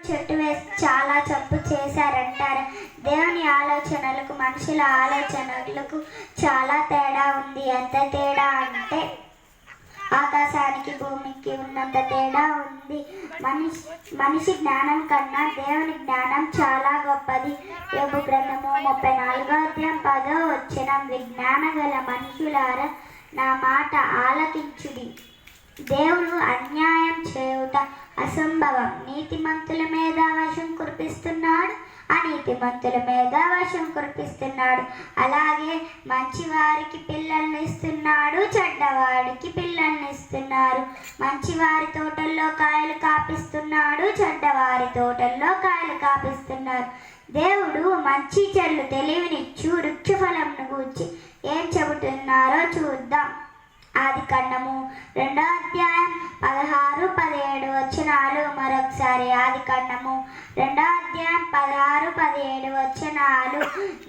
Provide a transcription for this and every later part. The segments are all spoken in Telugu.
చెట్టు వేసి చాలా తప్పు చేశారంటారు. దేవుని ఆలోచనలకు మనుషుల ఆలోచనలకు చాలా తేడా ఉంది. ఎంత తేడా అంటే ఆకాశానికి భూమికి ఉన్నంత తేడా ఉంది. మనిషి జ్ఞానం కన్నా దేవుని జ్ఞానం చాలా గొప్పది. యోబు గ్రంథము 34:10 విజ్ఞాన గల మనుషులారా నా మాట ఆలకించుడి. దేవుడు అన్యాయం చేయుట అసంభవం. నీతిమంతుల మీద వర్షం కురిపిస్తున్నాడు, అనీతిమంతుల మీద వర్షం కురిపిస్తున్నాడు. అలాగే మంచివారికి పిల్లల్ని ఇస్తున్నాడు, చెడ్డవాడికి పిల్లల్ని ఇస్తున్నారు. మంచివారి తోటల్లో కాయలు కాపిస్తున్నాడు, చెడ్డవారి తోటల్లో కాయలు కాపిస్తున్నారు. దేవుడు మంచి చెడు తెలివినిచ్చు వృక్షఫలంను గూర్చి ఏం చెబుతున్నారో చూద్దాం. ఆదికాండము 2:16-17 మరొకసారి. ఆదికాండము 2:16-17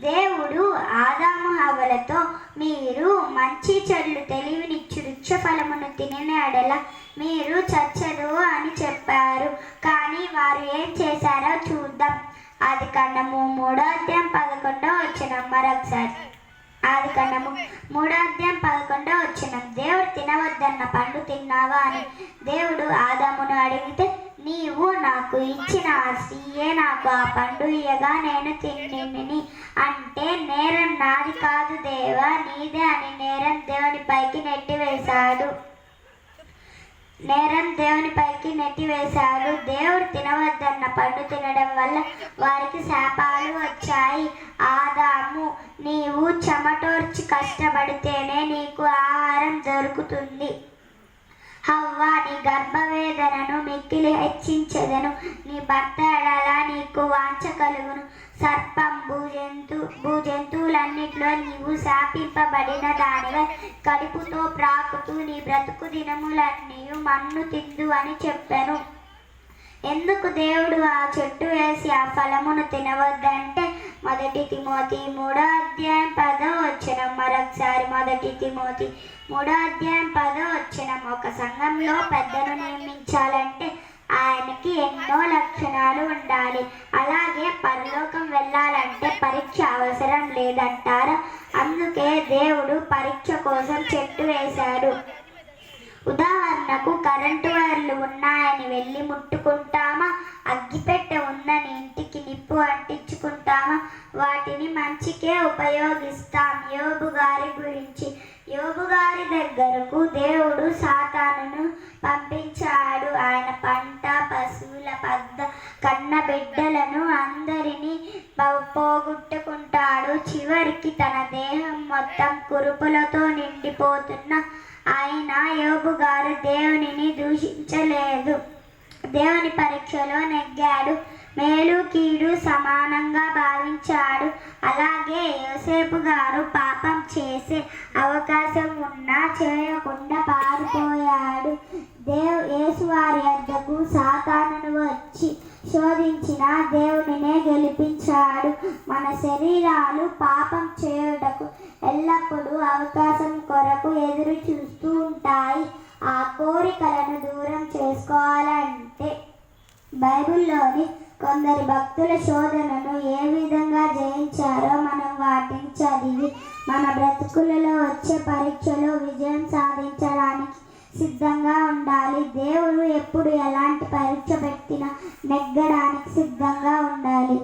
దేవుడు ఆదాము హవ్వలతో మీరు మంచి చెడు తెలివినిచ్చు వృక్షఫలమును తినిన ఎడల మీరు చచ్చదు అని చెప్పారు. కానీ వారు ఏం చేశారో చూద్దాం. ఆదికాండము 3:11 మరొకసారి. ఆదికాండము 3:11 దేవుడు తినవద్దన్న పండు తిన్నావా అని దేవుడు ఆదామును అడిగితే, నీవు నాకు ఇచ్చిన ఆ స్త్రీయే నాకు ఆ పండు ఇయ్యగా నేను తిని అంటే, నేరం నాది కాదు దేవా నీదే అని నేరం దేవునిపైకి నెట్టివేశాడు. దేవుడు తినవద్దన్న పండు తినడం వల్ల వారికి శాపాలు వచ్చాయి. ఆదాము, నీవు చెమటోర్చి కష్టపడితేనే నీకు ఆహారం దొరుకుతుంది. హవ్వ, నీ గర్భవేదనను మిక్కిలి హెచ్చించెదను, నీ భర్త ఎడల నీకు వాంఛ కలుగును. సర్పం, భూజంతువులన్నిట్లో నీవు శాపింపబడిన దానివై కడుపుతో ప్రాకుతూ నీ బ్రతుకు దినములన్నీ మన్ను తిందు అని చెప్పాను. ఎందుకు దేవుడు ఆ చెట్టు వేసి ఆ ఫలమును తినవద్దంటే 1 తిమోతి 3:10 మరొకసారి. 1 తిమోతి 3:10 ఒక సంఘంలో పెద్దను నియమించాలంటే ఆయనకి ఎన్నో లక్షణాలు ఉండాలి. అలాగే పరలోకం వెళ్ళాలంటే పరీక్ష అవసరం లేదంటారా? అందుకే దేవుడు పరీక్ష కోసం చెట్టు వేశాడు. ఉదాహరణకు కరెంటు వైర్లు ఉన్నాయని వెళ్ళి ముట్టుకుంటామా? అగ్గిపెట్టె ఉందని ఇంటికి నిప్పు అంటించుకుంటామా? వాటిని మంచికే ఉపయోగిస్తాం. యోబు గారి గురించి. యోబు గారి దగ్గరకు దేవుడు సాతానును పంపించాడు. ఆయన పంట, పశువుల పద్ద, కన్న బిడ్డలను అందరినీ పోగొట్టుకుంటాడు. చివరికి తన దేహం మొత్తం కురుపులతో నిండిపోతున్న ఆయన యోబు గారు దేవునిని దూషించలేదు. దేవుని పరీక్షలో నెగ్గాడు. మేలు కీడు సమానంగా భావించాడు. అలాగే యోసేపు గారు పాపం చేసే అవకాశం ఉన్నా చేయకుండా పారిపోయాడు. యేసువారి వద్దకు సాతానును వచ్చి శోధించిన దేవునినే గెలిపించాడు. మన శరీరాలు పాపం చేయుటకు ఎల్లప్పుడూ అవకాశం కొరకు ఎదురు చూస్తూ ఉంటాయి. ఆ కోరికలను దూరం చేసుకోవాలంటే బైబిల్లోని కొందరి భక్తుల శోధనను ఏ విధంగా జయించారో మనం వాటిని చదివి మన బ్రతుకులలో వచ్చే పరీక్షలో విజయం సాధించడానికి సిద్ధంగా ఉండాలి. దేవుడు ఎప్పుడు ఎలాంటి పరీక్ష పెట్టినా నెగ్గడానికి సిద్ధంగా ఉండాలి.